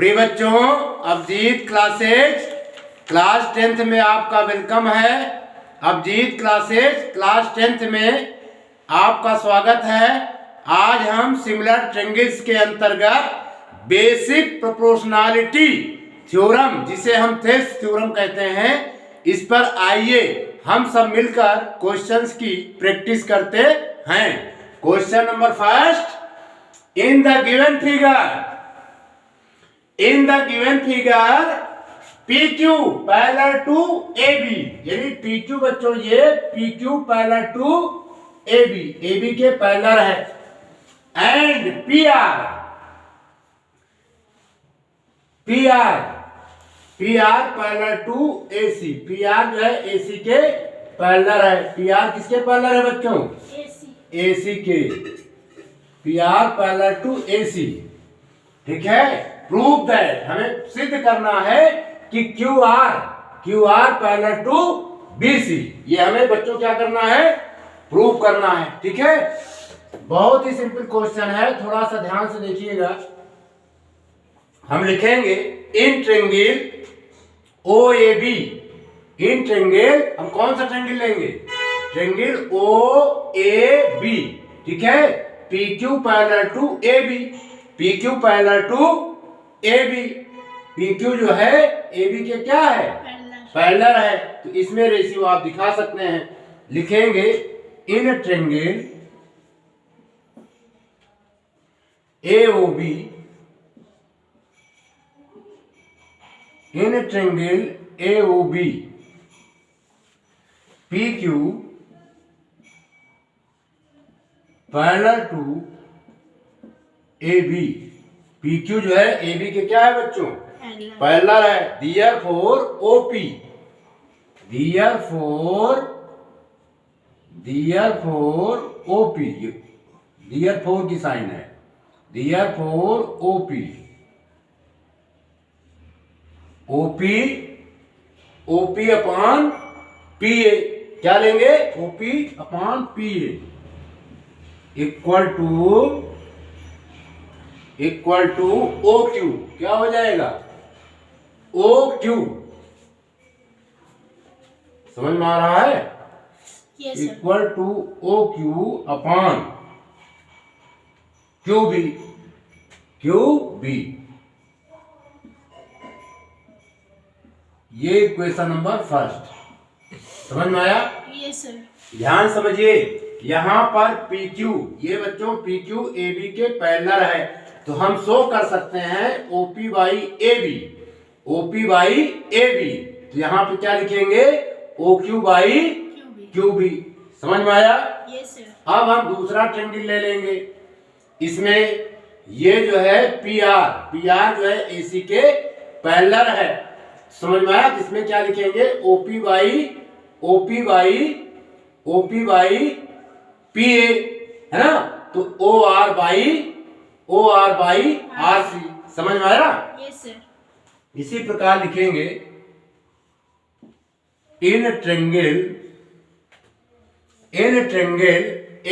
प्रिय बच्चों, Abhijit classes class 10th में आपका वेलकम है। अभिजीत क्लासेज क्लास 10th में आपका स्वागत है। आज हम सिमिलर ट्रायंगल्स के अंतर्गत बेसिक प्रोपोर्शनैलिटी थ्योरम, जिसे हम थेल्स थ्योरम कहते हैं, इस पर आइए हम सब मिलकर क्वेश्चंस की प्रैक्टिस करते हैं। Question number first, in the given figure PQ parallel to AB, यानी PQ बच्चों ये PQ parallel to AB के पैरेलल है, and PR parallel to AC, PR जो है AC के पैरेलल है। PR किसके पैरेलल है बच्चों? AC के। PR पैरेलल टू AC, ठीक है। प्रूव दैट, हमें सिद्ध करना है कि QR पैरेलल टू BC, ये हमें बच्चों क्या करना है? प्रूव करना है, ठीक है। बहुत ही सिंपल क्वेश्चन है, थोड़ा सा ध्यान से देखिएगा। हम लिखेंगे in triangle OAB, in triangle हम कौन सा ट्रायंगल लेंगे? ट्रायंगल OAB, ठीक है। PQ parallel to AB, PQ parallel to AB, PQ जो है AB के क्या है? पैरेलल है। तो इसमें रेशियो आप दिखा सकते हैं। लिखेंगे in triangle AOB, in triangle AOB PQ parallel to AB, PQ जो है AB के क्या है बच्चों? पैरेलल है। Therefore OP, therefore की साइन है। Therefore OP अपॉन PA, क्या लेंगे? OP upon PA equal to OQ, क्या हो जाएगा? OQ, समझ में आ रहा है? Equal to OQ upon QB। ये इक्वेशन नंबर फर्स्ट, समझ में आया? Yes sir. ध्यान समझिए, यहां पर PQ, ये बच्चों PQ AB के पैरेलल है, तो हम शो कर सकते हैं OP बाई AB। तो यहां पे क्या लिखेंगे? OQ by QB। समझ में आया? Yes sir. अब हम दूसरा ट्रायंगल ले लेंगे। इसमें ये जो है PR जो है AC के पैरेलल है, समझ में आया? जिसमें क्या लिखेंगे? OP बाई PA, है ना। तो OR बाई RC, समझ में आया? Yes sir. इसी प्रकार लिखेंगे in triangle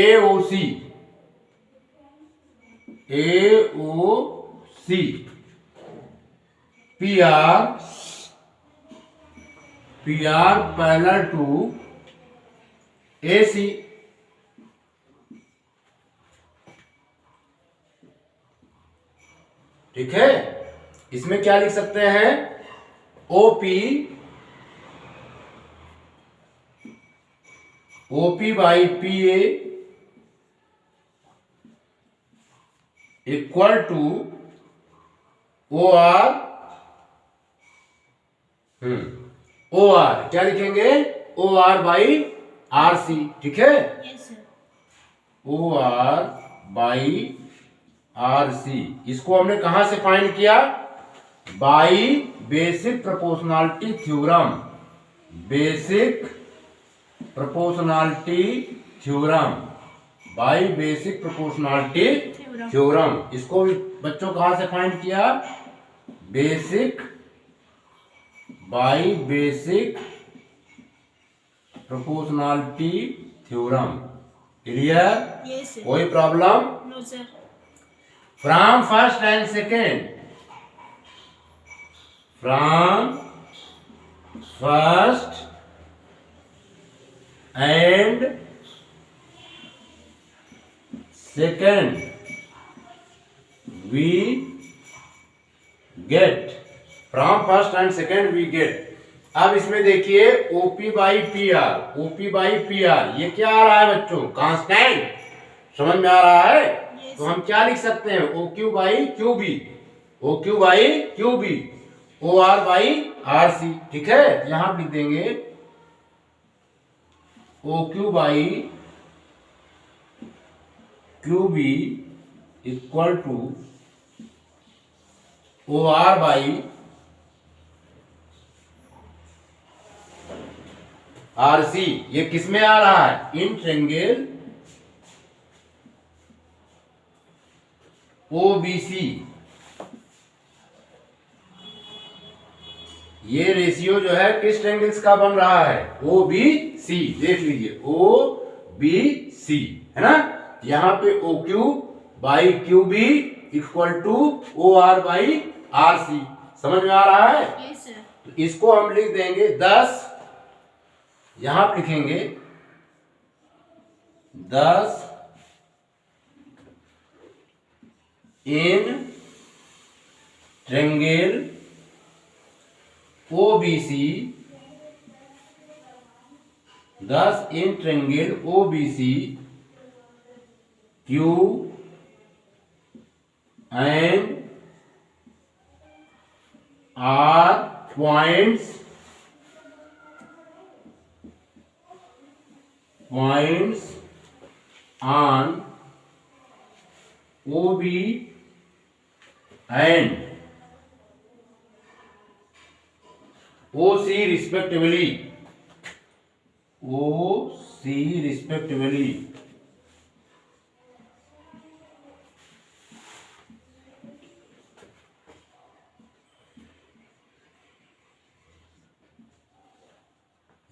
AOC PR parallel to AC, ठीक है। इसमें क्या लिख सकते हैं? OP by PA equal to OR, क्या लिखेंगे? OR बाई RC, ठीक है। Yes sir. OR by RC, इसको हमने कहां से फाइंड किया? By basic proportionality theorem, by basic proportionality theorem. इसको भी बच्चों कहां से फाइंड किया? By basic proportionality theorem. Clear? Yes sir. कोई problem? No sir. From first and second from first and second we get, from first and second we get. अब इसमें देखिए OP by P R, OP by P R, ये क्या आ रहा है बच्चों? Constant. समझ में आ रहा है? तो हम क्या लिख सकते हैं? O Q by Q B, O Q by Q B, O R by R C. ठीक है, यहां लिख देंगे O Q by Q B equal to O R by R C. ये किसमें आ रहा है? In triangle OBC. ये रेशियो जो है किस ट्रायंगल्स का बन रहा है? O B C. देख लीजिए ओ बी सी, है ना? यहां पे O Q by Q B equal to O R by R C. समझ में आ रहा है? yes, sir. तो इसको हम लिख देंगे 10, यहां पे लिखेंगे 10 in triangle OBC, 10 in triangle OBC Q and R points on OB and OC respectively, OC respectively।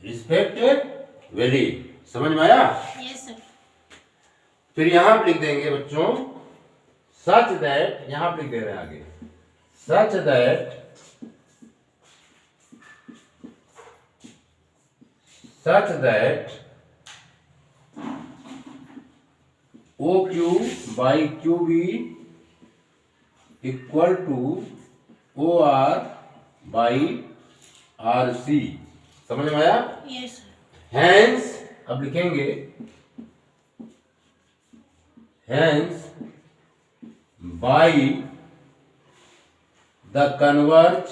Respectively. समझ में आया? yes, sir. फिर यहां पे लिख देंगे बच्चों सच दैट, यहां पे लिख दे रहे हैं आगे, such that O Q by Q B equal to O R by R C. समझ में आया? yes, sir. हैंस, अब लिखेंगे hence by the converse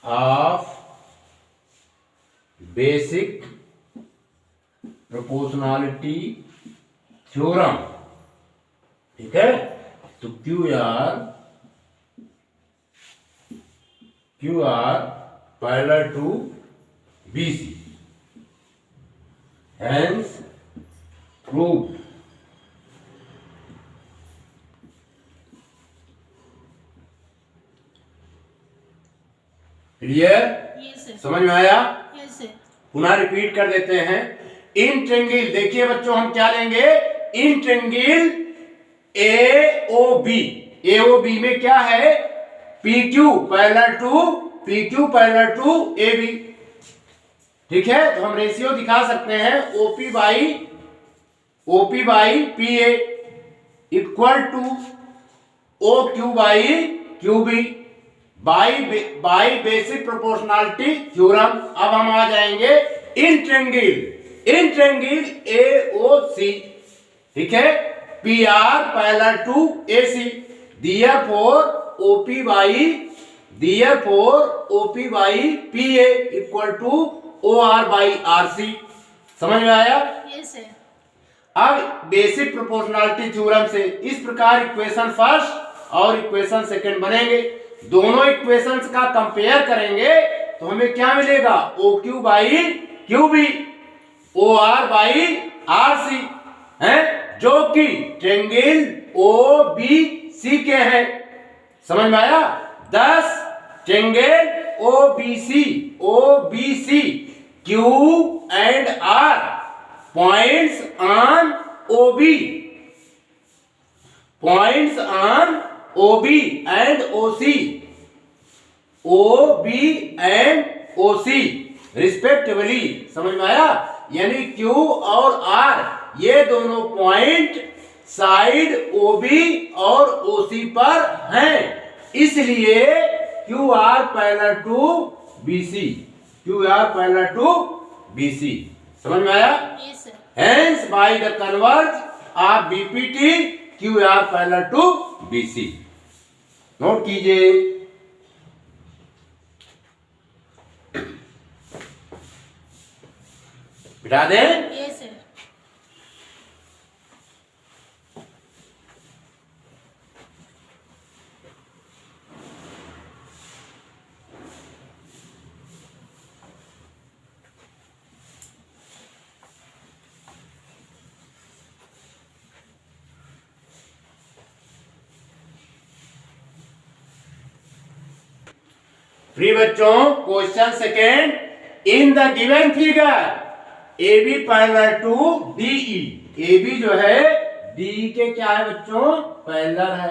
of basic proportionality theorem. ठीक है, तो Q R parallel to BC, hence prove. Clear? yes, sir. समझ में आया? yes, sir. पुनः रिपीट कर देते हैं। इन ट्रायंगल, देखिए बच्चों हम क्या लेंगे? इन ट्रायंगल एओबी, एओबी में क्या है? PQ parallel to AB। ठीक है, तो हम रेशियो दिखा सकते हैं OP by PA equal to OQ by QB by basic proportionality theorem. अब हम आ जाएंगे इन ट्रायंगल AOC। ठीक है, PR parallel to AC, therefore OP by PA equal to OR by RC। समझ में आया? yes, sir. अब बेसिक प्रोपोर्शनैलिटी थ्योरम से इस प्रकार इक्वेशन फर्स्ट और इक्वेशन सेकंड बनेंगे। दोनों इक्वेशंस का कंपेयर करेंगे तो हमें क्या मिलेगा? OQ by QB, OR by RC है, जो कि ट्रायंगल OBC के हैं। समझ में आया? 10 triangle OBC Q and R points on OB. Points on OB and OC. OB and OC respectively. समझ में आया? यानी Q और R ये दोनों पॉइंट साइड OB और OC पर हैं, इसलिए QR parallel to BC। QR parallel to BC। समझ में आया? Yes sir. Hence by the converge of BPT QR parallel to BC। Note कीजिए। बिठा दें? Yes sir. प्रिय बच्चों, question second, in the given figure AB parallel to DE। AB जो है DE के क्या है बच्चों? पैरेलल है।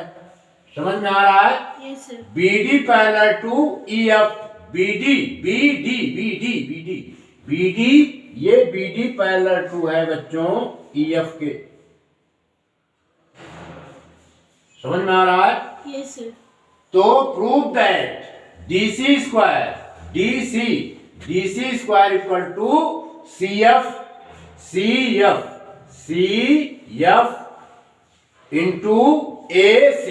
समझ में आ रहा है? Yes sir. BD parallel to EF। BD ये BD पैरेलल टू है बच्चों EF के। समझ में आ रहा है? Yes sir. तो prove that DC square equal to CF into AC।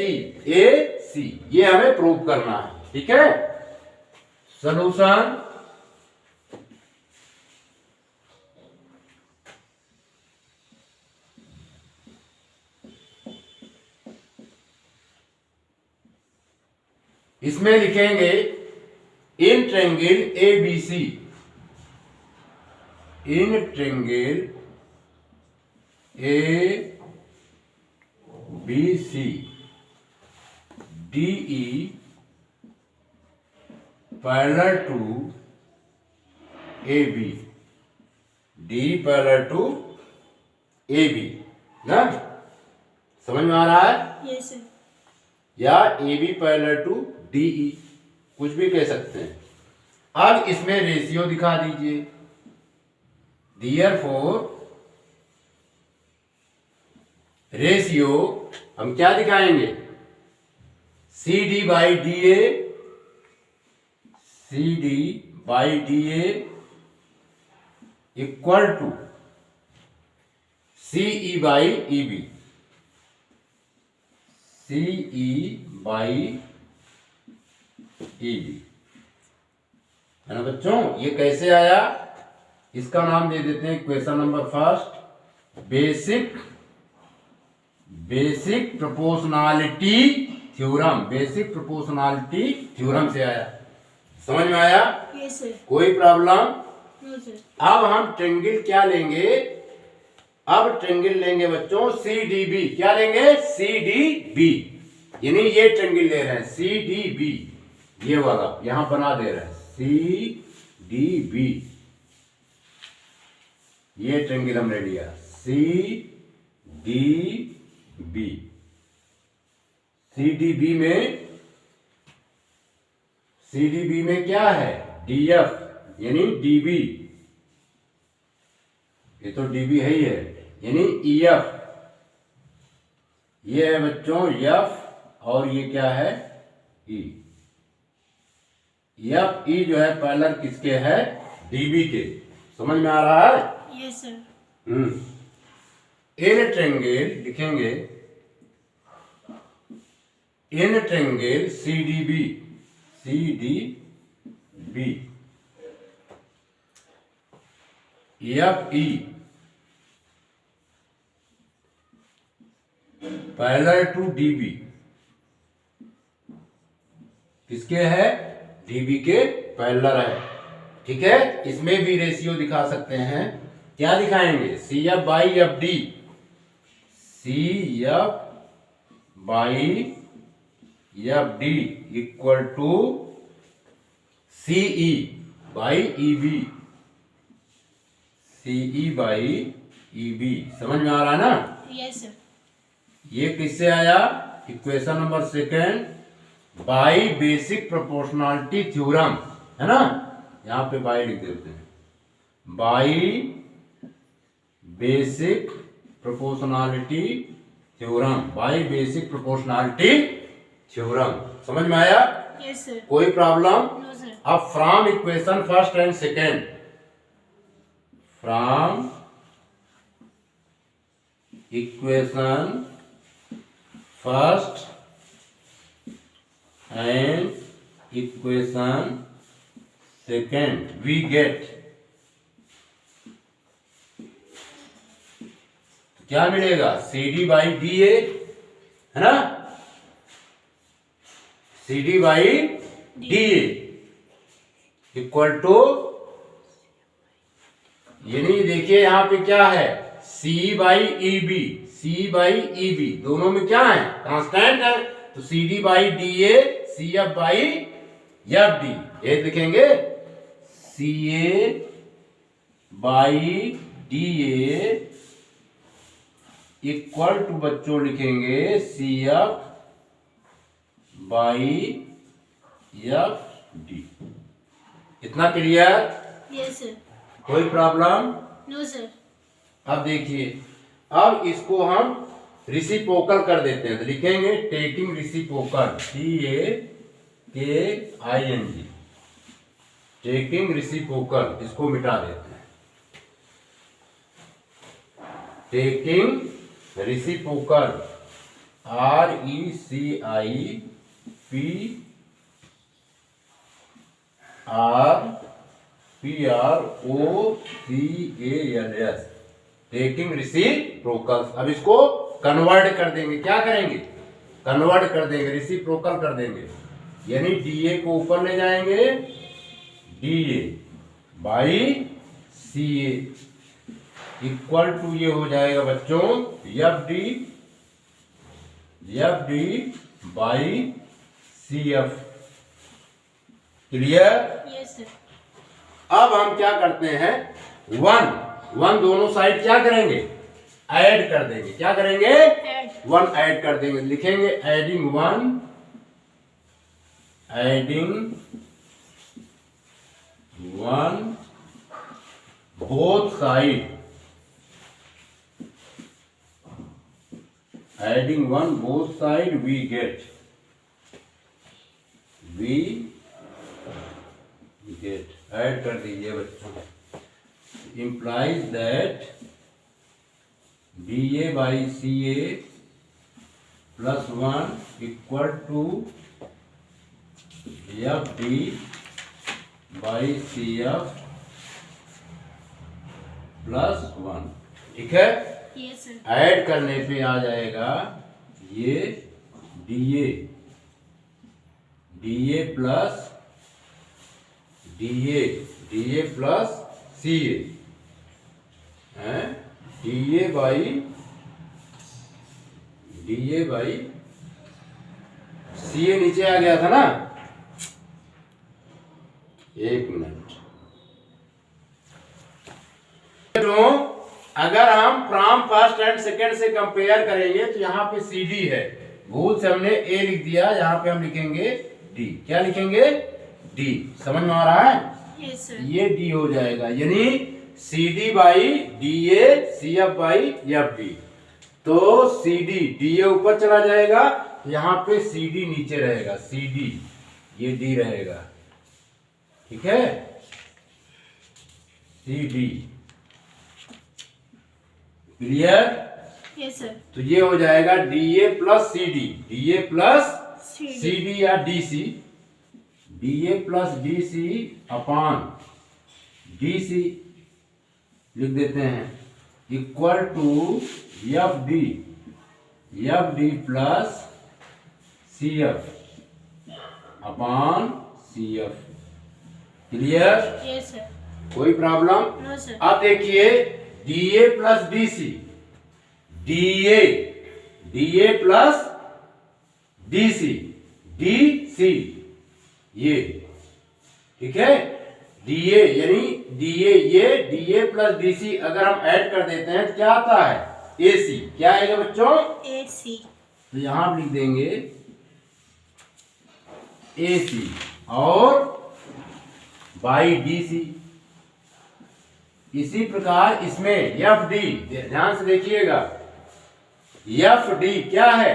ये हमें प्रूव करना है। ठीक है? सॉल्यूशन, इसमें लिखेंगे in triangle ABC, in triangle ABC DE parallel to AB। DE parallel to AB ना? समझ में आ रहा है? Yes sir. या AB पैरेलल टू DE, कुछ भी कह सकते हैं। अब इसमें रेशियो दिखा दीजिए। Therefore रेशियो हम क्या दिखाएंगे? CD by DA equal to CE by EB। CE by EB है ना बच्चों? ये कैसे आया? इसका नाम दे देते हैं question number first, basic proportionality theorem. Basic proportionality theorem से आया। समझ में आया? Yes sir. कोई प्रॉब्लम? No sir. अब हम ट्रायंगल क्या लेंगे? अब ट्रायंगल लेंगे बच्चों CDB। क्या लेंगे? CDB। यानी ये ट्रायंगल ले रहे हैं CDB, ये वाला यहां बना दे रहे हैं CDB। ये ट्रायंगल हमने लिया CDB। CDB में क्या है? DF यानी DB, ये तो DB है ही है, यानी EF। ये है बच्चों F और ये क्या है? E। FE जो है पैरेलल किसके है? DB के। समझ में आ रहा है? Yes sir. इन ट्रायंगल लिखेंगे, in triangle CDB FE parallel to DB किसके है? DB के पैरेलल है। ठीक है? इसमें भी रेशियो दिखा सकते हैं। क्या दिखाएंगे? CF by FD, CF by FD equal to CE by EB। CE by EB। समझ में आ रहा है ना? Yes sir. ये किससे आया? Equation number second by basic proportionality theorem, है ना? यहाँ पे बाई लिख देते हैं, by basic proportionality theorem, by basic proportionality theorem. समझ में आया? Yes sir. कोई प्रॉब्लम? No sir. अब from equation first and second, from equation first and equation second we get, क्या मिलेगा? CD बाई DA, है ना? CD by DA equal to, यानी देखिए यहाँ पे क्या है? C by EB, C by EB दोनों में क्या है? कांस्टेंट है। तो CD by DA CF by FD, ये लिखेंगे CA by DA equal to बच्चों लिखेंगे CF बाई FD। इतना क्लियर? Yes sir. कोई प्रॉब्लम? No sir. अब देखिए, अब इसको हम रिसिप्रोकल कर देते हैं, तो लिखेंगे taking reciprocal, TAKING, taking reciprocal, इसको मिटा देते हैं। Taking reciprocal RECIPROCALS, taking reciprocal. अब इसको कन्वर्ट कर देंगे, क्या करेंगे? कन्वर्ट कर देंगे, रिसिप्रोकल कर देंगे, यानी DA को ऊपर ले जाएंगे, DA by CA equal to, ये हो जाएगा बच्चों FD by CF। Clear? Yes sir. अब हम क्या करते हैं, वन दोनों साइड क्या करेंगे? ऐड कर देंगे। क्या करेंगे? ऐड। 1 ऐड कर देंगे, लिखेंगे adding 1, adding 1 both side, adding 1 both side we get add कर दीजिए बच्चों, implies that DA by CA plus 1 equal to FD by CF plus 1। ठीक है? Yes sir. ऐड करने पे आ जाएगा ये DA plus DA plus CA है, DA बाई CA नीचे आ गया था ना? एक मिनट, तो अगर हम फ्रॉम फर्स्ट एंड सेकेंड से कंपेयर करेंगे तो यहाँ पे CD है, भूल से हमने A लिख दिया, यहाँ पे हम लिखेंगे D। क्या लिखेंगे? D। समझ में आ रहा है? Yes sir. ये D हो जाएगा, यानी CD by DA CF by FD। तो CD DA ऊपर चला जाएगा, यहाँ पे CD नीचे रहेगा, CD ये D रहेगा। ठीक है? CD clear? Yes sir. तो ये हो जाएगा DA plus DA plus CD। CD या DA plus DC upon DC लिख देते हैं, equal to FD plus CF upon CF। Clear? Yes sir. कोई प्रॉब्लम? No sir. अब देखिए DA plus DC, DA plus DC ये, ठीक है? DA यानी DA प्लस DC अगर हम ऐड कर देते हैं तो क्या आता है? AC। क्या आएगा बच्चों? AC। तो यहां आप लिख देंगे AC और बाई DC। इसी प्रकार इसमें FD, ध्यान से देखिएगा, FD क्या है?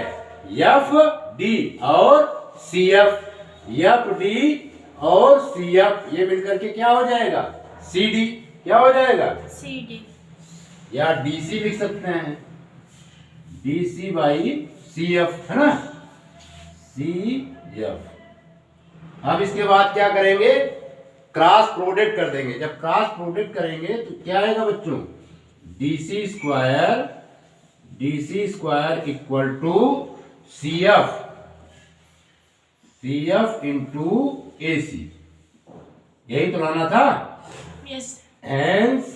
FD और CF, FD और CF ये मिलकर के क्या हो जाएगा? CD। क्या हो जाएगा? CD। या DC लिख सकते हैं, DC बाई CF, है ना, CF। अब इसके बाद क्या करेंगे? क्रॉस प्रोडक्ट कर देंगे। जब क्रॉस प्रोडक्ट करेंगे तो क्या आएगा बच्चों? DC square equal to CF into AC। यही तो लाना था। Yes। Hence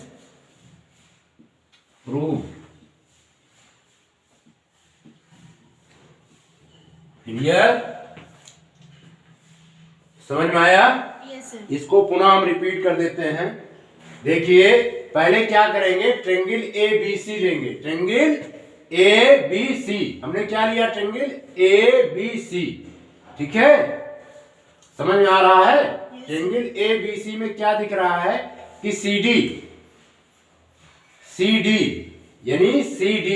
prove. क्लियर? समझ में आया? Yes sir। इसको पुनः हम रिपीट कर देते हैं। देखिए पहले क्या करेंगे? ट्रेंगल ABC लेंगे। ट्रेंगल ABC हमने क्या लिया? Triangle ABC। ठीक है, समझ में आ रहा है? ट्रेंगल ABC में क्या दिख रहा है कि CD यानी CD,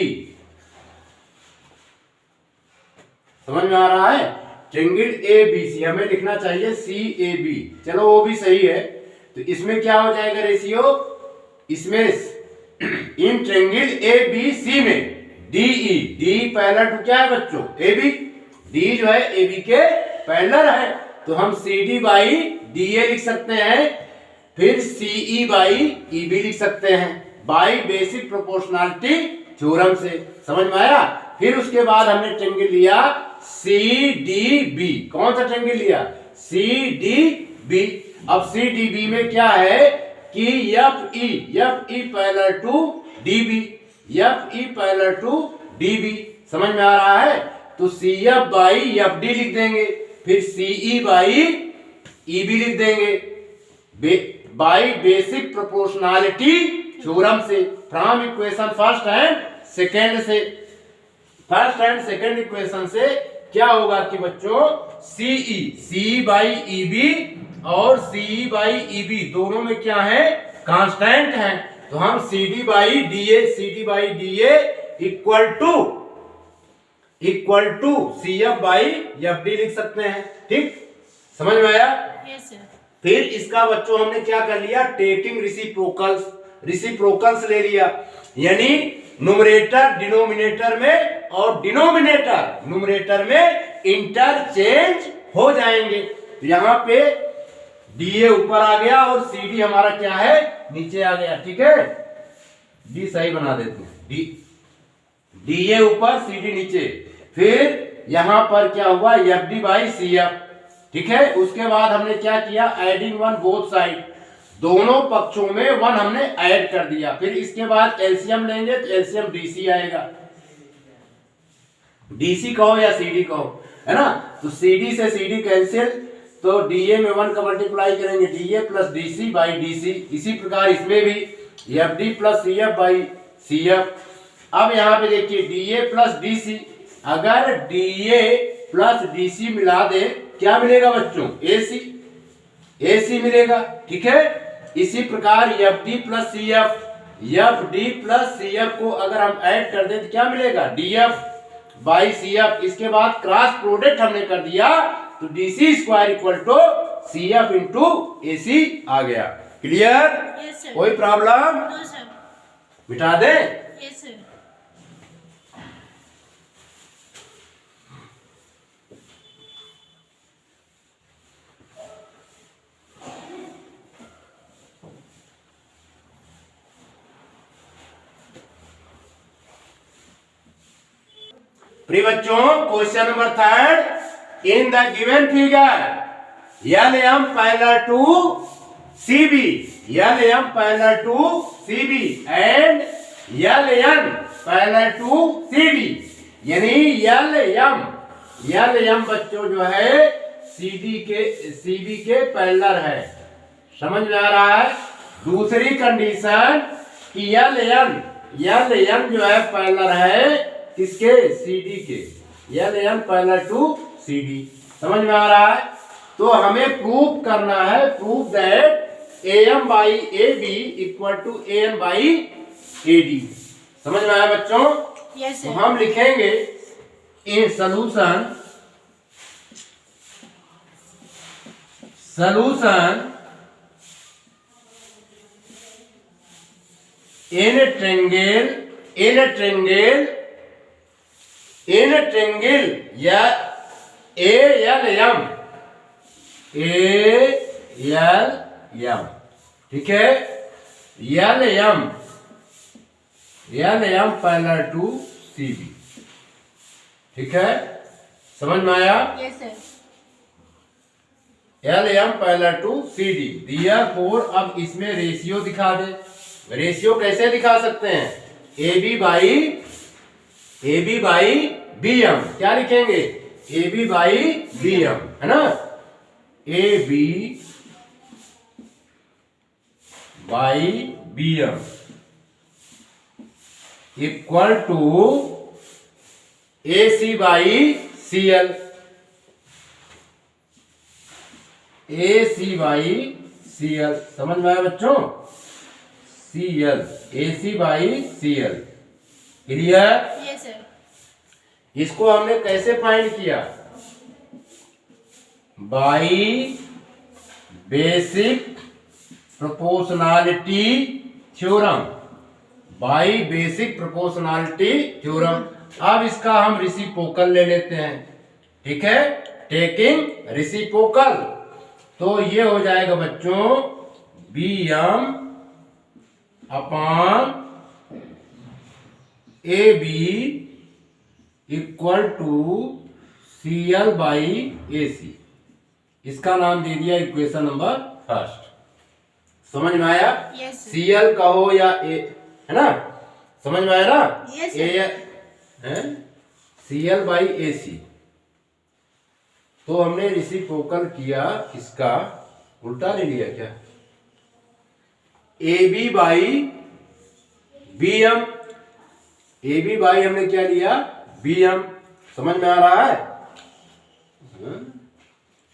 समझ में आ रहा है? ट्रेंगल ABC हमें लिखना चाहिए CAB, चलो वो भी सही है। तो इसमें क्या हो जाएगा रेशियो? इसमें इन ट्रेंगल ABC में DE पैरेलल टू क्या है बच्चों? AB। D जो है AB के पैरेलल है, तो हम CD बाई DA लिख सकते हैं, फिर CE बाई EB लिख सकते हैं बाई बेसिक प्रोपोर्शनैलिटी थ्योरम से। समझ में आया? फिर उसके बाद हमने ट्रेंगल लिया CDB। कौन सा ट्रेंगल लिया? CDB। अब CDB में क्या है कि FE parallel to DB, FE parallel to DB। समझ में आ रहा है? तो CF बाई FD लिख देंगे, फिर CE बाई EB लिख देंगे बाई बेसिक प्रोपोर्शनैलिटी थ्योरम से, from equation first and second से। फर्स्ट एंड सेकंड इक्वेशन से क्या होगा कि बच्चों CE बाई EB और CE बाई EB दोनों में क्या है? कांस्टेंट है। तो हम CD by DA equal to CF by FD लिख सकते हैं। ठीक, समझ में आया? Yes sir। फिर इसका बच्चों हमने क्या कर लिया? टेकिंग रिसिप्रोकल्स ले लिया, यानी न्यूमरेटर डिनोमिनेटर में और डिनोमिनेटर न्यूमरेटर में इंटरचेंज हो जाएंगे। तो यहाँ पे DA ऊपर आ गया और CD हमारा क्या है? नीचे आ गया। ठीक है, D सही बना देते हैं, DA ऊपर CD नीचे। फिर यहां पर क्या हुआ? FD by CF। ठीक है, उसके बाद हमने क्या किया? एडिंग वन बोथ साइड, दोनों पक्षों में 1 हमने ऐड कर दिया। फिर इसके बाद एलसीएम लेंगे तो एलसीएम DC आएगा। DC कहो या CD कहो, है ना? तो CD से CD कैंसिल, तो DA में 1 का मल्टीप्लाई करेंगे, DA plus DC by DC। इसी प्रकार इसमें भी FD plus CF by CF। अब यहाँ पे देखिए DA प्लस DC, अगर DA प्लस DC मिला दे क्या मिलेगा बच्चों? AC मिलेगा। ठीक है, इसी प्रकार FD प्लस CF को अगर हम ऐड कर दें तो क्या मिलेगा? DF by CF। इसके बाद क्रॉस प्रोडक्ट हमने कर दिया तो DC square equal to CF into AC आ गया। क्लियर? Yes sir। कोई प्रॉब्लम? No sir। मिटा दे? Yes sir। प्रिय बच्चों, question number 3, in the given figure LM parallel to CB, LM parallel to CB and LN parallel to CD, यानी LM बच्चों जो है CB के पैरेलल है। समझ में आ रहा है? दूसरी कंडीशन कि यल एन जो है पैरेलल है किसके, CD के, यल एन पैरेलल टू CD। समझ में आ रहा है? तो हमें प्रूफ करना है, proof that AM by AB equal to AN by AD। समझ में आया बच्चों? Yes, तो sir. हम लिखेंगे इन सॉल्यूशन इन ट्रेंगल या ALM ठीक है, LM पैरेलल टू CB। ठीक है, समझ में आया? Yes, sir. LM parallel to CD। Therefore अब इसमें रेशियो दिखा दे। रेशियो कैसे दिखा सकते हैं? AB by BM। क्या लिखेंगे? AB बाई BM, है ना? AB by BM equal to AC by CL। AC by CL। समझ में आया बच्चों? CL, AC by CL। Clear? Yes, sir. इसको हमने कैसे फाइंड किया? By basic proportionality theorem. By basic proportionality theorem. अब इसका हम रेसिप्रोकल ले लेते हैं। ठीक है, टेकिंग रेसिप्रोकल। तो ये हो जाएगा बच्चों BM upon AB equal to CL by AC। इसका नाम दे दिया इक्वेशन नंबर फर्स्ट। समझ में आया? Yes, sir. CL कहो या A, है ना? समझ में आया ना? Yes, sir. है CL बाई AC। तो हमने रेसिप्रोकल किया, इसका उल्टा ले लिया क्या? AB by BM। AB by हमने क्या लिया? BM। समझ में आ रहा है?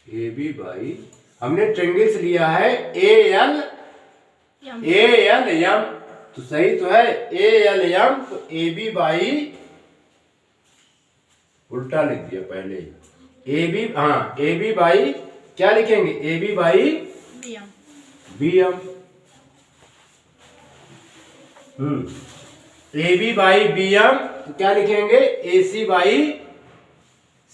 AB बाई हमने ट्रेंगल्स लिया है AL M। तो सही तो है AL M। तो AB बाई उल्टा लिख दिया पहले ही। AB, हाँ AB बाई क्या लिखेंगे? AB by BM. BM। AB by BM तो क्या लिखेंगे? AC by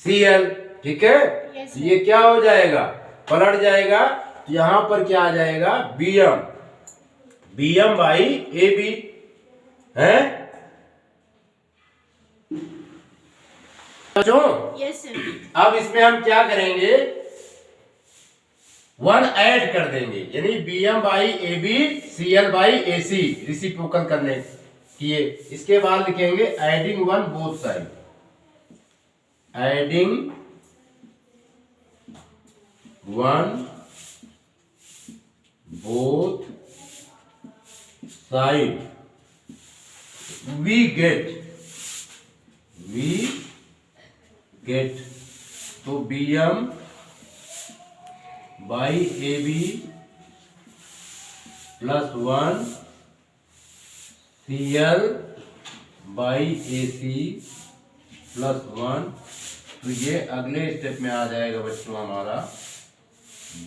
CL। ठीक है, Yes, ये क्या हो जाएगा? पलट जाएगा। तो यहां पर क्या आ जाएगा? BM बाई AB है बच्चों। Yes, sir. अब इसमें हम क्या करेंगे? 1 ऐड कर देंगे, यानी BM by AB CL by AC reciprocal करने किए। इसके बाद लिखेंगे adding 1 both side. Adding 1 both side we get तो BM by AB plus 1 CL by AC plus 1। तो ये अगले स्टेप में आ जाएगा बच्चों हमारा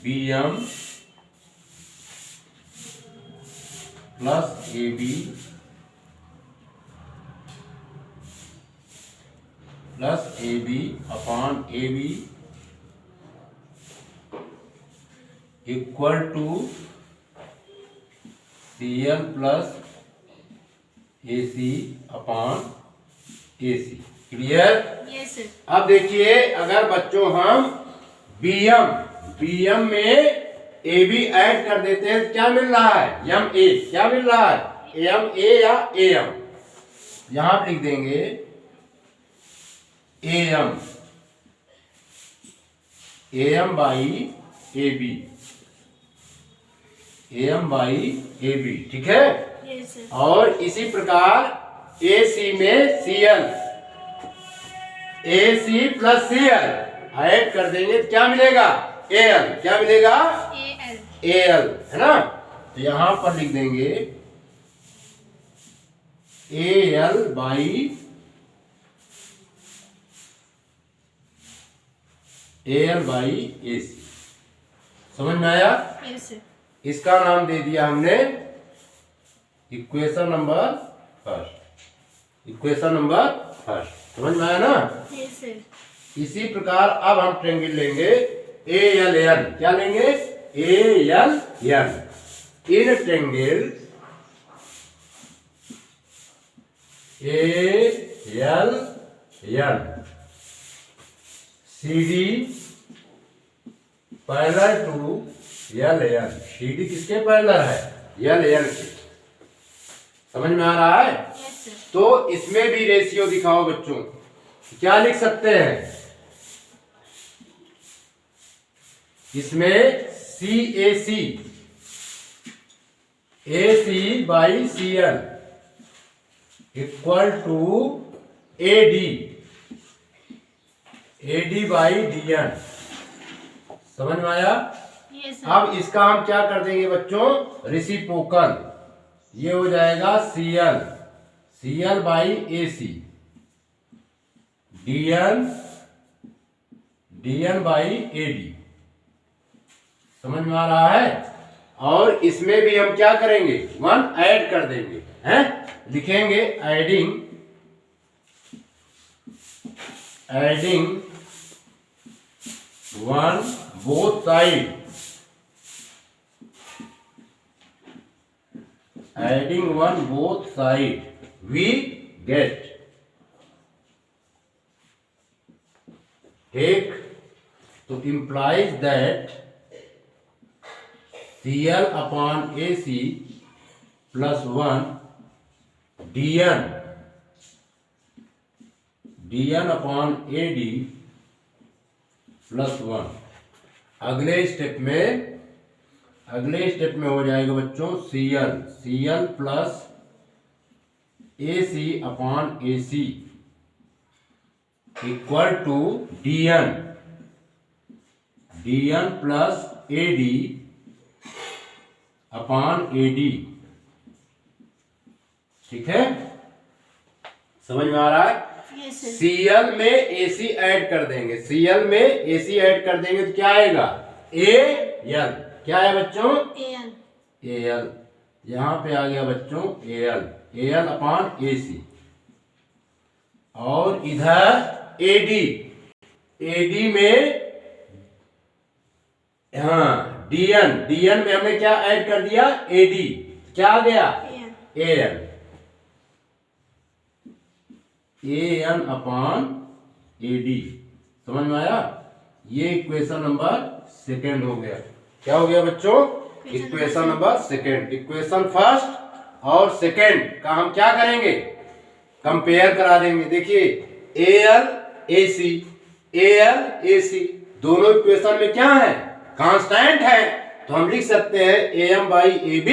BM plus AB plus AB upon AB equal to CL plus AC upon AC। Clear? Yes, sir. अब देखिए, अगर बच्चों हम BM में AB ऐड कर देते हैं तो क्या मिल रहा है? MA। क्या मिल रहा है? MA या AM। यहां पर लिख देंगे AM by AB AM by AB, ठीक है। Yes, sir. और इसी प्रकार AC में CL, AC plus CL add कर देंगे तो क्या मिलेगा? AL, क्या मिलेगा? AL. AL, है ना। तो यहां पर लिख देंगे AL बाई AC। समझ में आया? Yes, sir. इसका नाम दे दिया हमने equation number first. Equation number first, समझ में आया ना। Yes, sir. इसी प्रकार अब हम ट्रेंगल लेंगे ALN। क्या लेंगे? ALN। In triangle ALN CD parallel to LN। CD किसके पैरेलल है? LN के। समझ में आ रहा है? Yes, sir. तो इसमें भी रेशियो दिखाओ बच्चों। क्या लिख सकते हैं इसमें? CAC AC by CL equal to AD by DN। समझ में आया? Yes, sir. अब इसका हम क्या कर देंगे बच्चों? रेसिप्रोकल। ये हो जाएगा CL by AC, DN by AD। समझ में आ रहा है? और इसमें भी हम क्या करेंगे? 1 ऐड कर देंगे, हैं? लिखेंगे adding 1 both side, adding 1 both side we get, take, तो implies that CL upon AC plus 1 DN upon AD plus 1। अगले स्टेप में हो जाएगा बच्चों CL plus AC upon AC equal to DN plus AD upon AD। ठीक है, समझ में आ रहा है? Yes, sir. CL में AC ऐड कर देंगे, CL में AC ऐड कर देंगे तो क्या आएगा? AL। क्या है बच्चों? AL. AL। यहां पे आ गया बच्चों AL अपॉन AC। और इधर AD में हाँ DN में हमने क्या ऐड कर दिया? AD। क्या आ गया? AL. AN upon AD। समझ में आया? ये इक्वेशन नंबर सेकेंड हो गया। क्या हो गया बच्चों? Equation number second. Equation first और सेकेंड का हम क्या करेंगे? कंपेयर करा देंगे। देखिए AL AC दोनों इक्वेशन में क्या है? कांस्टेंट है। तो हम लिख सकते हैं AM by AB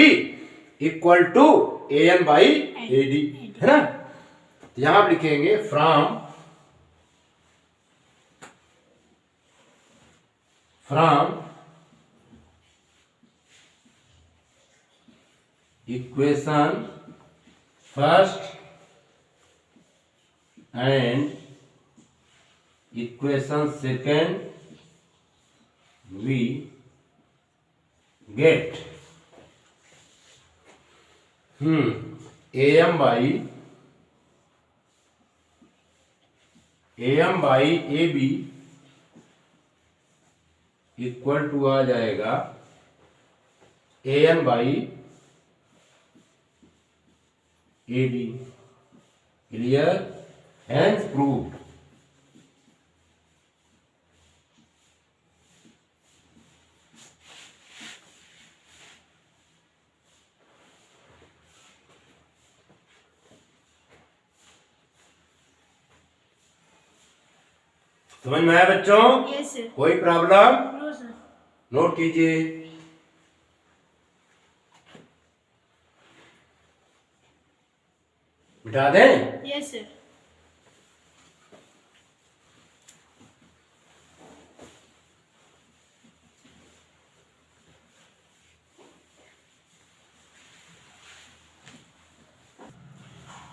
equal to AN by AD, है ना। तो यहां लिखेंगे from equation first and equation second we get AM by AB equal to आ जाएगा AN by AD। Clear? Hence proved. समझ में आया बच्चों? Yes, sir. कोई प्रॉब्लम? No, sir. नोट कीजिए। मिटा दें? Yes, sir.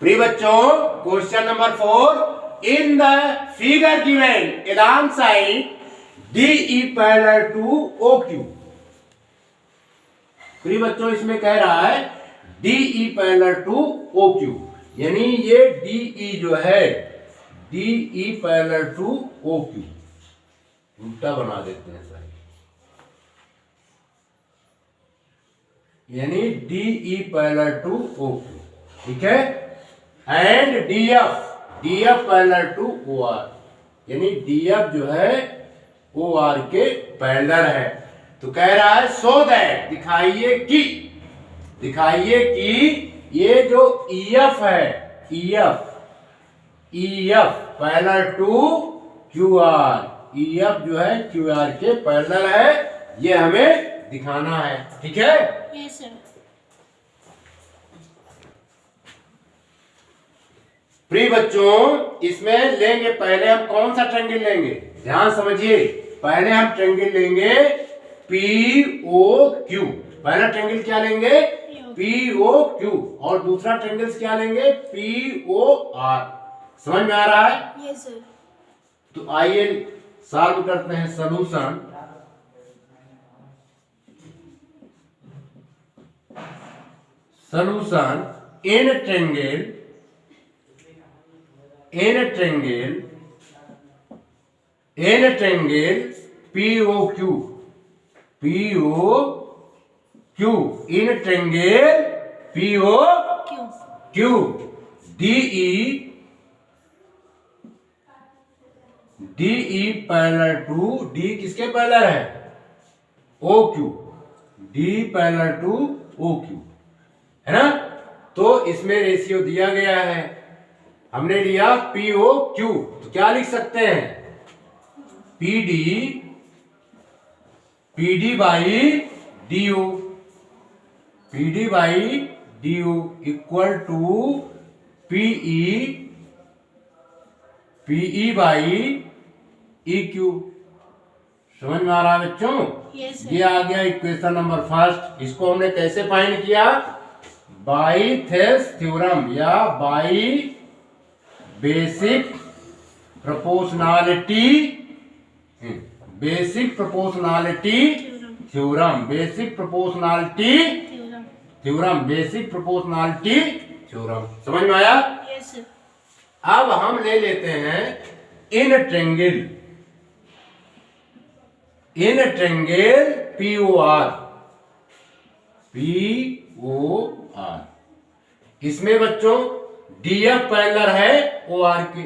प्रिय बच्चों, question number 4, in the figure given along side DE parallel to OQ। प्रिय बच्चों, इसमें कह रहा है DE parallel to OQ, यानी ये DE जो है DE parallel to OQ, उल्टा बना देते हैं सर, यानी DE parallel to OQ, ठीक है। And DF parallel to OR, यानी DF जो है OR के पैरेलल है। तो कह रहा है सो दैट, दिखाइए कि ये जो EF है, EF parallel to QR, EF जो है QR के पैरेलल है, ये हमें दिखाना है, ठीक है। Yes, sir. प्रिय बच्चों, इसमें लेंगे पहले हम कौन सा ट्रायंगल लेंगे, ध्यान समझिए। पहले हम ट्रायंगल लेंगे POQ, पहला ट्रायंगल क्या लेंगे POQ, और दूसरा ट्रायंगल क्या लेंगे POR। समझ में आ रहा है? Yes, sir. तो आइए सॉल्व करते हैं। Solution, in triangle POQ, in triangle POQ, DE parallel to, D किसके पैरेलल है OQ, D parallel to OQ, है ना। तो इसमें रेशियो दिया गया है, हमने लिया POQ, तो क्या लिख सकते हैं PD by DO, equal to PE by EQ। समझ में आ रहा है बच्चों? Yes, sir. ये आ गया इक्वेशन नंबर फर्स्ट। इसको हमने कैसे फाइंड किया, बाई थेस थ्योरम या बाई बेसिक प्रोपोर्शनैलिटी थ्योरम। समझ में आया? Yes, sir. अब हम ले लेते हैं इन ट्रायंगल POR, इसमें बच्चों DF पैरेलल है OR के,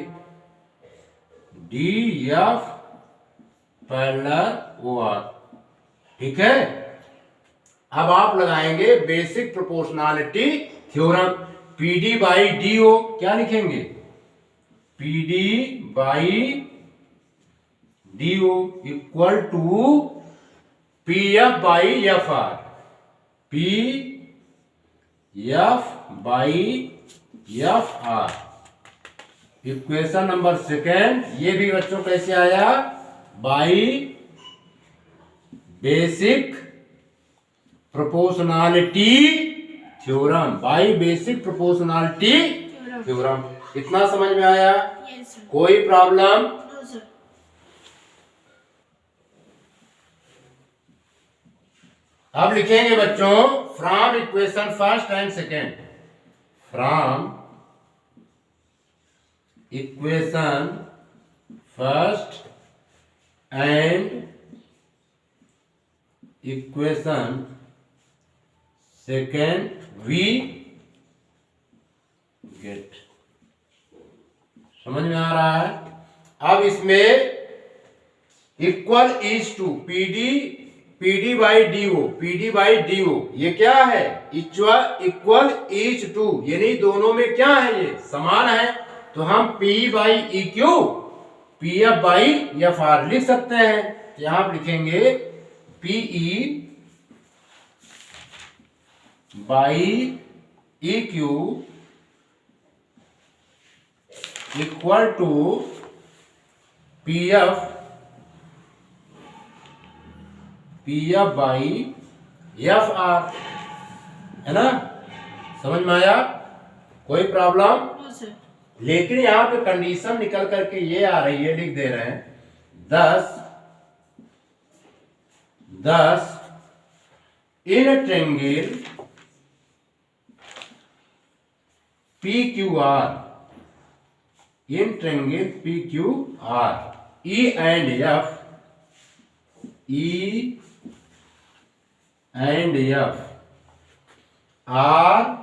DF पैरेलल OR, ठीक है। अब आप लगाएंगे basic proportionality theorem, PD by DO क्या लिखेंगे, PD by DO equal to PF by FR, PF by FR। Equation number second, ये भी बच्चों कैसे आया, by basic proportionality theorem, theorem. इतना समझ में आया? Yes, sir. कोई प्रॉब्लम? No, sir. अब लिखेंगे बच्चों from equation first and second, from equation first and equation second we get. समझ में आ रहा है? अब इसमें equal is to PD by DO, ये क्या है, इक्वल इज टू, यानी दोनों में क्या है, ये समान है। तो हम P by EQ, PF by FR लिख सकते हैं। यहां आप लिखेंगे PE by EQ equal to P F by F R, है ना? समझ में आया? कोई प्रॉब्लम? No sir. लेकिन यहाँ पे कंडीशन निकल करके ये आ रही है, लिख दे रहे हैं 10 in triangle P Q R, in triangle P Q R E and F R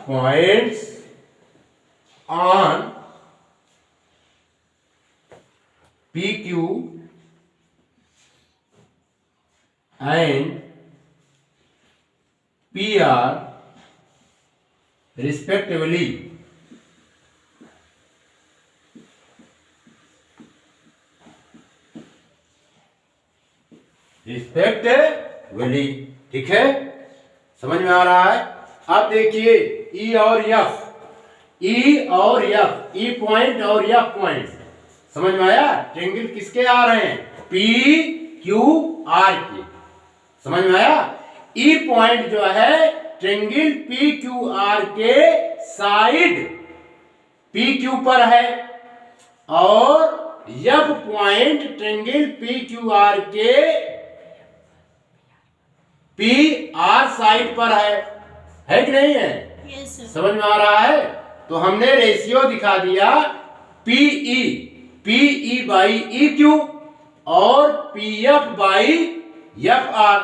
points on PQ and PR respectively. Respectively, ठीक है? समझ में आ रहा है? अब देखिए ई और एफ, ई पॉइंट और एफ पॉइंट, समझ में आया? ट्रेंगल किसके आ रहे हैं? पी क्यू आर के, समझ में आया? ई पॉइंट जो है ट्रेंगल पी क्यू आर के साइड पी क्यू पर है, और F point triangle P Q R के पी आर साइड पर है कि नहीं है? Yes sir. समझ में आ रहा है? तो हमने रेशियो दिखा दिया पीई बाई ई क्यू और P F by F R.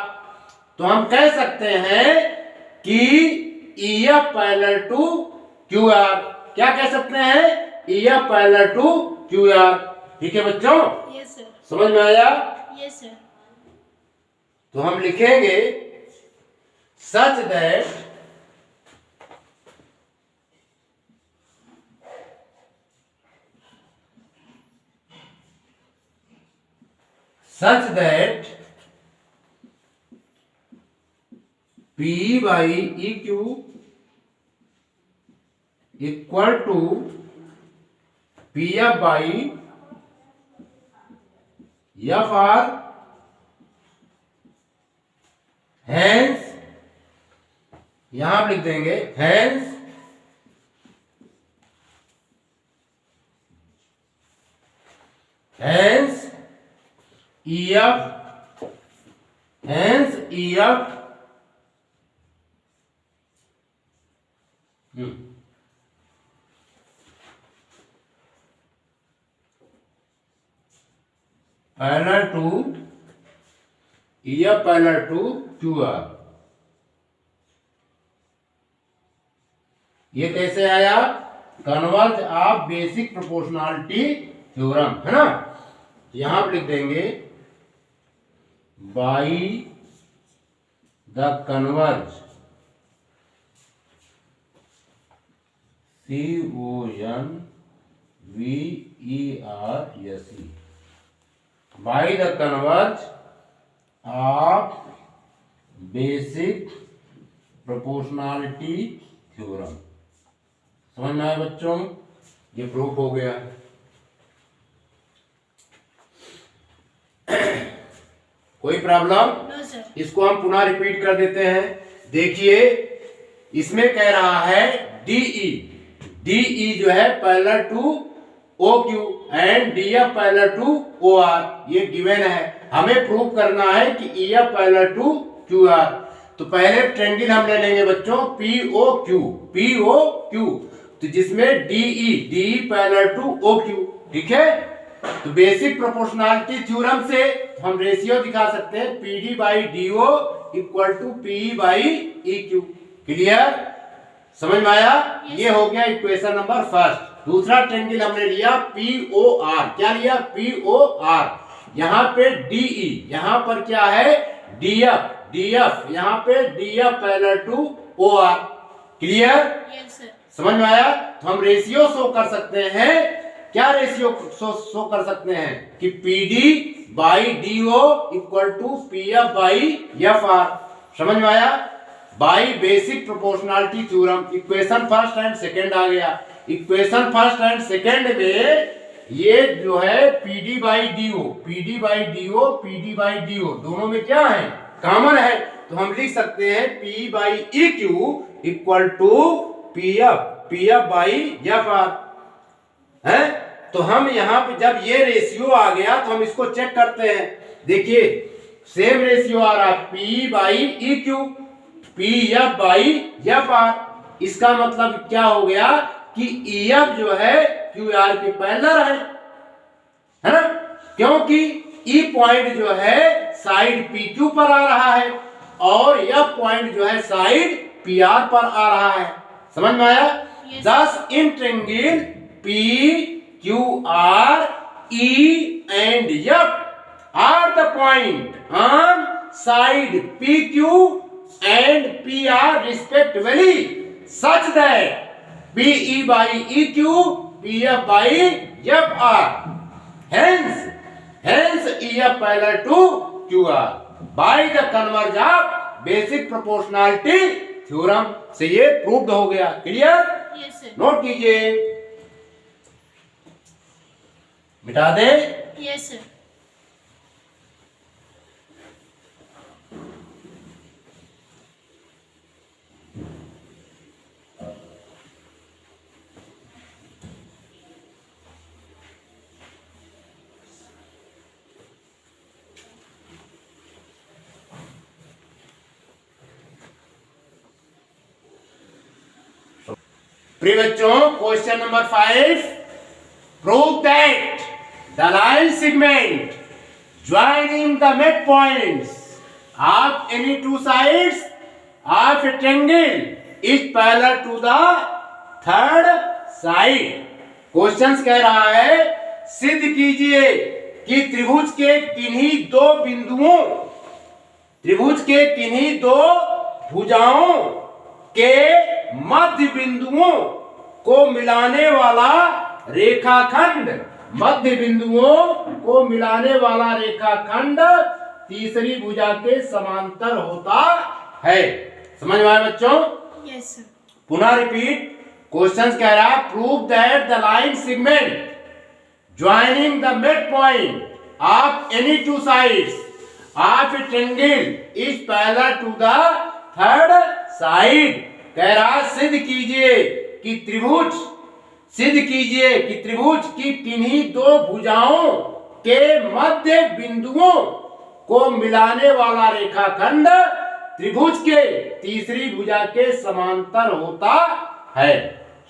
तो हम कह सकते हैं कि E F parallel to Q R, क्या कह सकते हैं? E F parallel to Q R, ठीक है बच्चों? Yes sir. समझ में आया? Yes sir. तो हम लिखेंगे such that P by EQ equal to PF by FR, hence यहां आप लिख देंगे hence EF parallel to EF parallel to QR। ये कैसे आया? Converse of basic proportionality theorem, है ना? यहां आप लिख देंगे by the converse CONVERSE, by the converse of basic proportionality theorem. समझ में आया बच्चों? ये प्रूफ हो गया। कोई प्रॉब्लम? No sir. इसको हम पुनः रिपीट कर देते हैं। देखिए इसमें कह रहा है DE जो है parallel to OQ and DF parallel to OR, ये गिवन है। हमें प्रूव करना है कि EF पैरेलल टू QR। तो पहले ट्रेंगल हम ले लेंगे बच्चों POQ, तो जिसमें DE पैरेलल टू OQ, ठीक है? तो बेसिक प्रोपोर्शनलिटी थ्योरम से हम रेशियो दिखा सकते हैं PD by DO equal to PE by EQ। Clear? समझ में आया? ये हो गया इक्वेशन नंबर फर्स्ट। दूसरा ट्रेंगल हमने लिया POR, क्या लिया? POR। यहाँ पे DE, यहाँ पर क्या है? DF, यहाँ पे DF parallel to OR। Clear? Yes sir. समझ में आया? तो हम रेशियो शो कर सकते हैं। क्या रेशियो शो कर सकते हैं? कि PD by DO equal to PF by FR। समझ में आया? By basic proportionality theorem. Equation first and second आ गया। इक्वेशन फर्स्ट एंड सेकंड में ये जो है PD by DO, PD by DO, PD by DO दोनों में क्या है, कॉमन है। तो हम लिख सकते हैं P by E Q equal to P F by F R है। तो हम यहाँ पे जब ये रेशियो आ गया तो हम इसको चेक करते हैं। देखिए सेम रेशियो आ रहा है P by E Q, P F by F are. इसका मतलब क्या हो गया कि ई एफ जो है क्यू आर के पैरेलल है ना, क्योंकि ई पॉइंट जो है साइड पी क्यू पर आ रहा है और एफ पॉइंट जो है साइड पी आर पर आ रहा है। समझ में आया? दस in triangle P Q R E and F are the point on side PQ and PR respectively such that PE by EQ, PF by FR. Hence EF parallel to QR by the converge of basic proportionality theorem से ये proved हो गया। Clear? Yes sir. Note कीजिए, मिटा दे। Yes sir. प्रिय बच्चों, question number 5, prove that the line segment joining the mid points of any two sides of a triangle is parallel to the third side. Question कह रहा है सिद्ध कीजिए कि त्रिभुज के किन्हीं दो बिंदुओं, त्रिभुज के किन्हीं दो भुजाओं के मध्य बिंदुओं को मिलाने वाला रेखाखंड, मध्य बिंदुओं को मिलाने वाला रेखाखंड तीसरी भुजा के समांतर होता है। समझ में आया बच्चों? Yes sir. पुनः रिपीट, क्वेश्चन कह रहा है prove that the line segment joining the mid point of any two sides of a triangle is parallel to the third side. कह रहा सिद्ध कीजिए कि त्रिभुज, सिद्ध कीजिए कि त्रिभुज की किन्हीं दो भुजाओं के मध्य बिंदुओं को मिलाने वाला रेखाखंड त्रिभुज के तीसरी भुजा के समांतर होता है।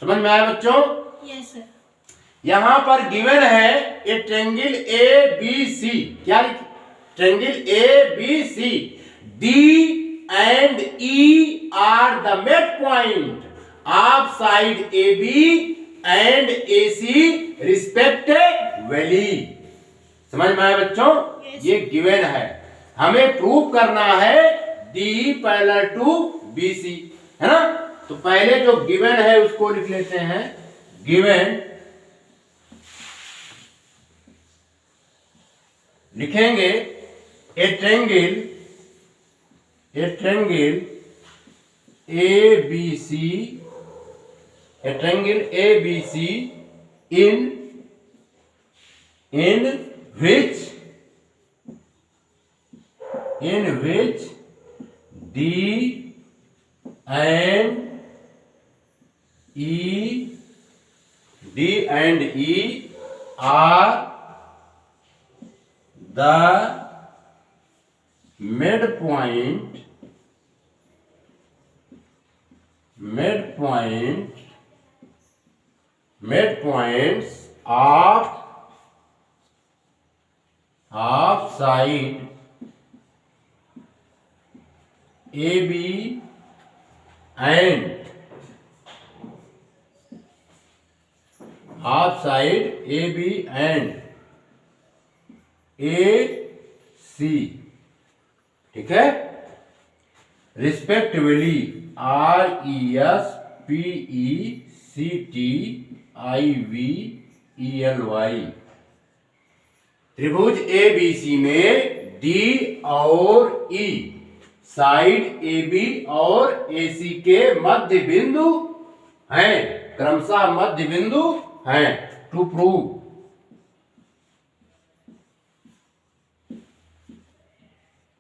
समझ में आया बच्चों? Yes sir. यहां पर गिवन है a triangle A B C. क्या triangle A B C, D and E are the midpoint of side AB and AC respectively। समझ में आया बच्चों? ये गिवन है, हमें प्रूव करना है D पैरेलल टू BC, है ना। तो पहले जो गिवन है उसको लिख लेते हैं। गिवन लिखेंगे ए triangle ABC, a triangle ABC in which D and E are the midpoints of side AB and of side AB and AC, ठीक है, रिस्पेक्टिवली RESPECTIVY। त्रिभुज ABC में D और E साइड ए बी और ए सी के मध्य बिंदु हैं, क्रमशः मध्य बिंदु हैं। टू प्रूव,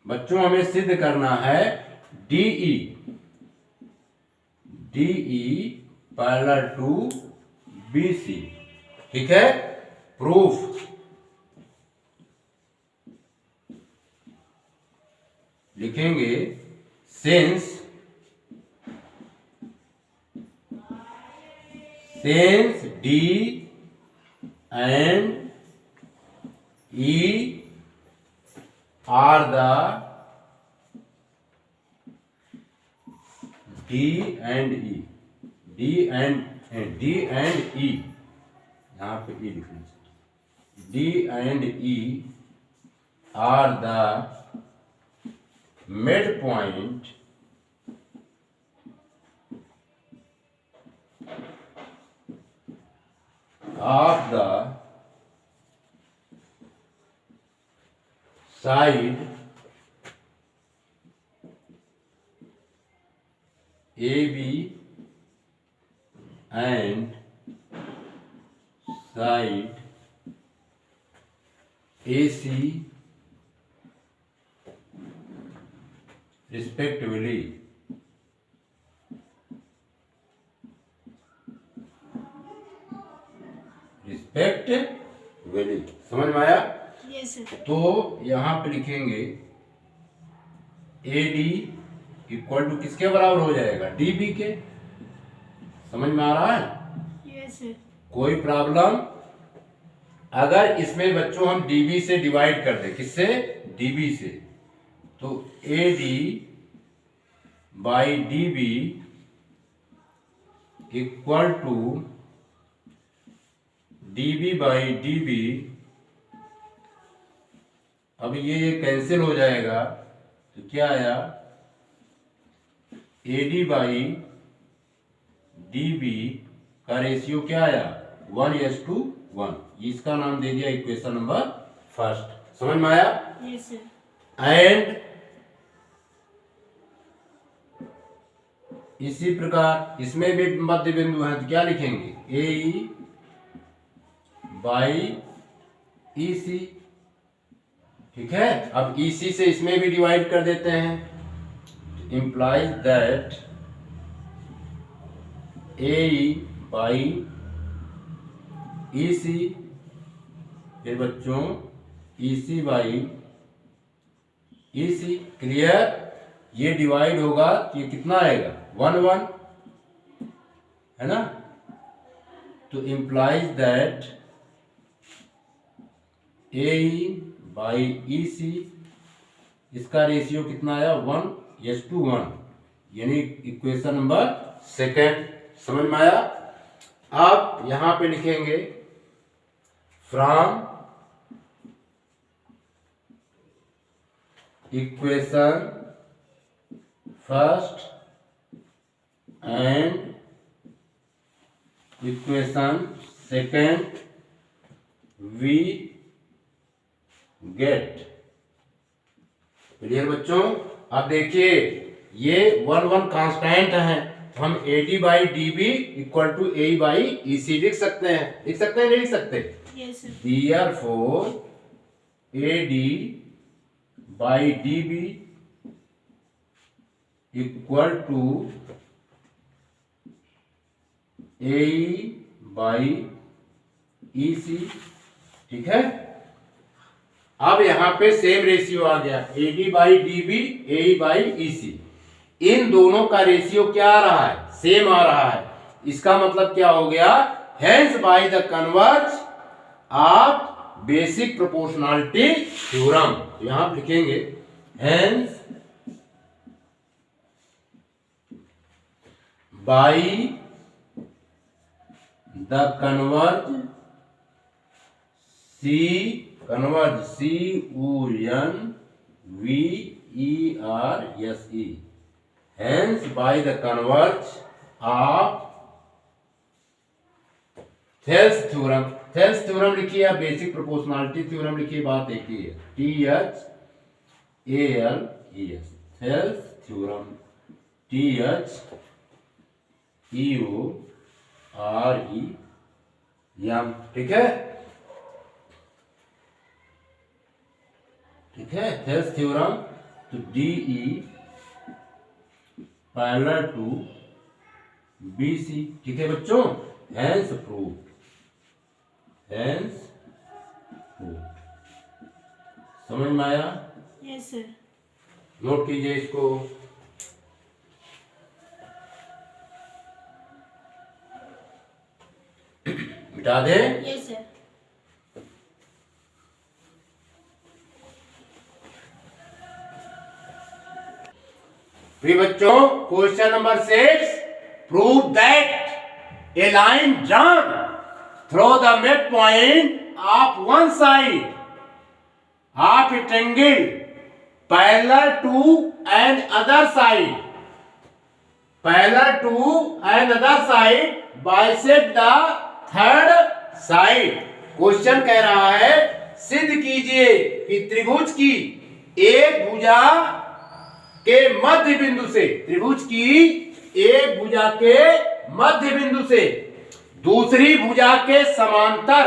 बच्चों हमें सिद्ध करना है डीई पैरेलल टू बीसी। ठीक है, प्रूफ लिखेंगे since D and E are the D and E, यहां पे ई लिखना चाहिए। D and E are the mid point of the side AB and side AC respectively. Respectively, समझ में आया? Yes sir. तो यहां पे लिखेंगे AD इक्वल टू किसके बराबर हो जाएगा? DB के। समझ में आ रहा है? Yes sir. कोई प्रॉब्लम? अगर इसमें बच्चों हम DB से डिवाइड कर दे, किससे? DB से, तो AD by DB equal to DB by DB। अब ये कैंसिल हो जाएगा, तो क्या आया? AD बाई DB का रेशियो क्या आया? 1:1। इसका नाम दे दिया इक्वेशन नंबर फर्स्ट। समझ में आया? Yes sir. एंड इसी प्रकार इसमें भी मध्य बिंदु है, तो क्या लिखेंगे? AE by EC। ठीक है, अब EC से इसमें भी डिवाइड कर देते हैं, implies that AE by EC, फिर बच्चों EC बाई EC। क्लियर? ये डिवाइड होगा तो ये कितना आएगा? 1:1, है ना? तो implies that AE by EC, इसका रेशियो कितना आया? 1:1, यानी इक्वेशन नंबर सेकेंड। समझ में आया? अब यहां पे लिखेंगे from equation first and equation second we get. Clear बच्चों? अब देखिए ये 1:1 कांस्टेंट है, तो हम AD by DB equal to AE by EC लिख सकते हैं। लिख सकते हैं, नहीं लिख सकते? Yes sir. Therefore AD by DB equal to AE by EC। ठीक है, अब यहां पे सेम रेशियो आ गया, AD by DB, AE by EC। इन दोनों का रेशियो क्या आ रहा है? सेम आ रहा है। इसका मतलब क्या हो गया? Hence by the converse of basic proportionality theorem. यहां लिखेंगे hence by the converse CONVERSE, hence by the converge of Thales theorem. Thales theorem लिखिए या बेसिक प्रोपोर्शनलिटी थ्योरम लिखिए, बात एक ही है। THALES थेल्स थ्योरम, THEOREM, ठीक है, ठीक है, थेल्स थ्योरम। तो DE पैरेलल टू BC, ठीक है बच्चों, हेंस प्रूव, हेंस प्रूव। समझ में आया? Yes sir. नोट कीजिए इसको। मिटा दे। Yes sir. प्रिय बच्चों, question number 6, prove that a line drawn through the mid point of one side of a triangle parallel to an other side, parallel to an other side bisect the third side. Question कह रहा है सिद्ध कीजिए कि त्रिभुज की एक भुजा के मध्य बिंदु से, त्रिभुज की एक भुजा के मध्य बिंदु से दूसरी भुजा के समांतर,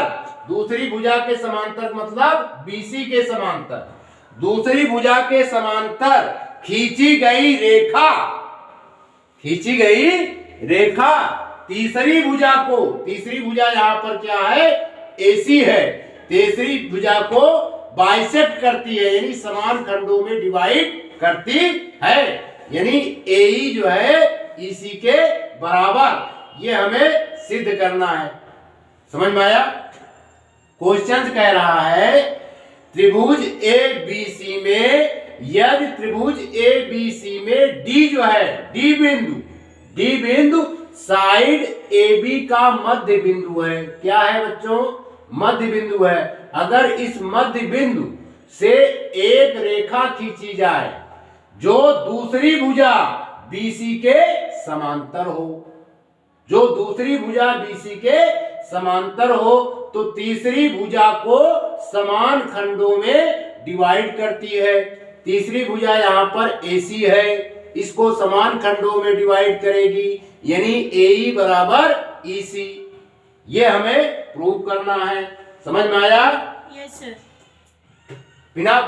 दूसरी भुजा के समांतर मतलब BC के समांतर, दूसरी भुजा के समांतर खींची गई रेखा, खींची गई रेखा तीसरी भुजा को, तीसरी भुजा यहां पर क्या है, AC है, तीसरी भुजा को बाइसेक्ट करती है, यानी समान खंडों में डिवाइड करती है, यानी AE जो है EC के बराबर, ये हमें सिद्ध करना है। समझ में आया? क्वेश्चन कह रहा है त्रिभुज ABC में, यदि त्रिभुज ABC में D जो है, D बिंदु साइड AB का मध्य बिंदु है। क्या है बच्चों? मध्य बिंदु है। अगर इस मध्य बिंदु से एक रेखा खींची जाए जो दूसरी भुजा BC के समांतर हो, जो दूसरी भुजा BC के समांतर हो, तो तीसरी भुजा को समान खंडों में डिवाइड करती है। तीसरी भुजा यहाँ पर AC है, इसको समान खंडों में डिवाइड करेगी, यानी AE बराबर EC। ये हमें प्रूव करना है। समझ में आया? Yes sir. पुनः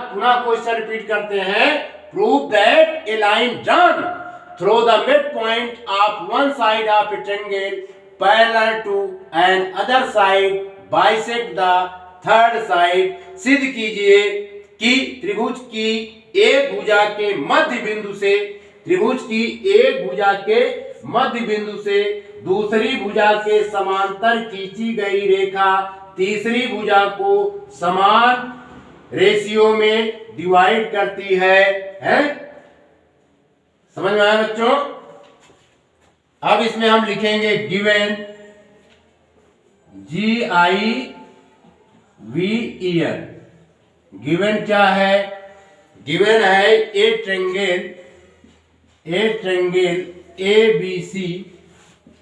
क्वेश्चन रिपीट करते हैं। Prove that a line drawn through the mid point of one side of a triangle parallel to an other side bisect the third side. सिद्ध कीजिए कि त्रिभुज की एक भुजा के मध्य बिंदु से, त्रिभुज की एक भुजा के मध्य बिंदु से दूसरी भुजा के समांतर खींची गई रेखा तीसरी भुजा को समान रेशियो में डिवाइड करती है, हैं? समझ में आया बच्चों? अब इसमें हम लिखेंगे गिवन, GIVEN। गिवन क्या है? गिवन है a triangle ABC,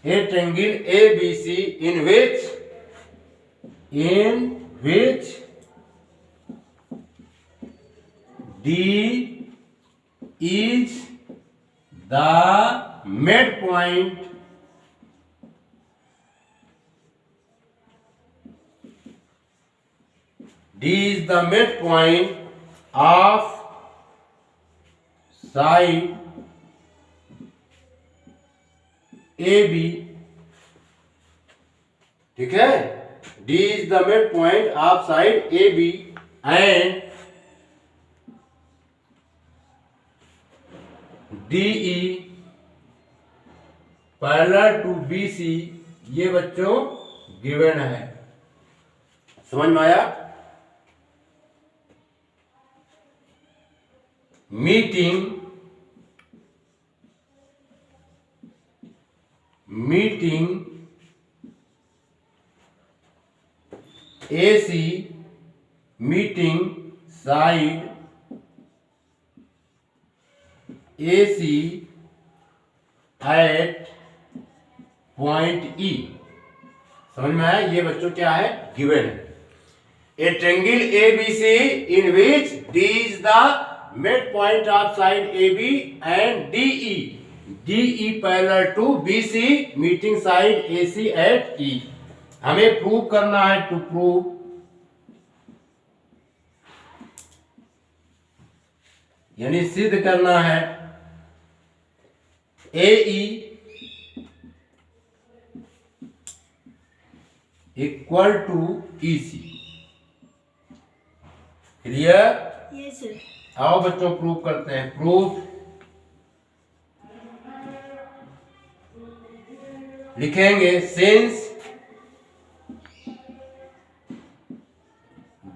a triangle ABC in which D is the midpoint of side AB, ठीक है, D is the midpoint of side AB and DE parallel to BC। ये बच्चों given है। समझ में आया? Meeting AC meeting side AC at point E। समझ में आया? ये बच्चों क्या है? गिवन है। A triangle ABC in which D is the mid point of side A B and D E parallel to B C meeting side A C at E. हमें prove करना है, टू प्रूव यानी सिद्ध करना है A E equal to E C. Clear? Yes sir. आओ बच्चों prove करते हैं। प्रूफ लिखेंगे since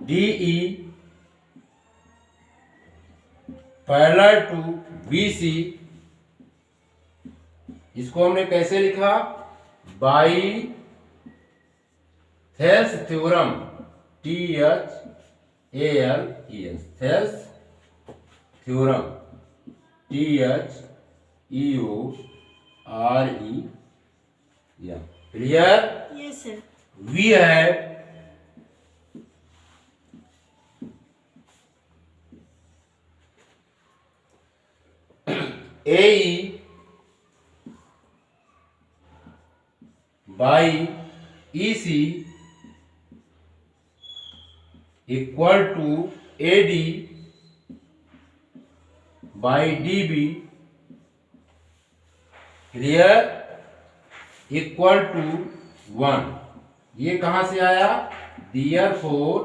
DE parallel to BC। इसको हमने कैसे लिखा? By Thales theorem, THALES, Thales theorem, THEORE। Clear? Yes sir. We है AE by EC equal to AD by DB। Clear? Equal to 1। ये कहां से आया? Therefore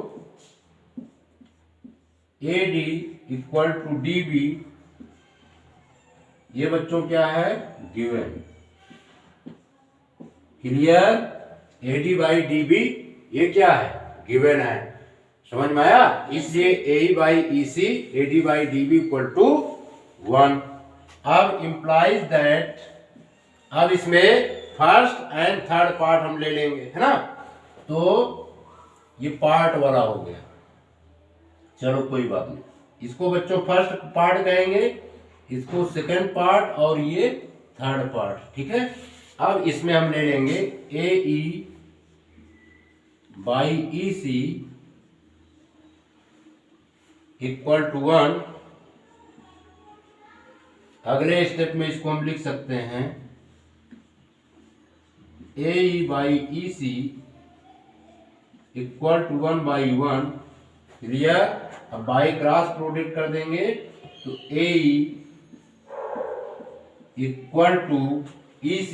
AD equal to DB। ये बच्चों क्या है? Given. Clear? AD by DB ये क्या है? गिवन है। समझ में आया? इसलिए AE by EC AD by DB equal to 1। अब इंप्लाइज दैट, अब इसमें फर्स्ट एंड थर्ड पार्ट हम ले लेंगे, है ना? तो ये पार्ट वाला हो गया। चलो कोई बात नहीं, इसको बच्चों फर्स्ट पार्ट कहेंगे, इसको सेकंड पार्ट और ये थर्ड पार्ट। ठीक है? अब इसमें हम ले लेंगे AE by EC equal to 1। अगले स्टेप में इसको हम लिख सकते हैं AE by EC equal to 1 by 1। Clear? अब बाई क्रॉस प्रोडक्ट कर देंगे तो AE इक्वल टू EC।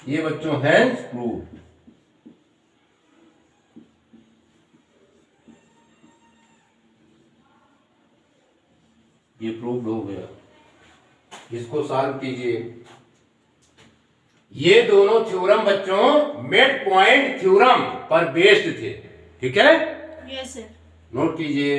ये बच्चों हैंस प्रूव। ये प्रूव हो गया। इसको सॉल्व कीजिए। ये दोनों थ्योरम बच्चों मिड पॉइंट थ्योरम पर बेस्ड थे। ठीक है? Yes sir. नोट कीजिए।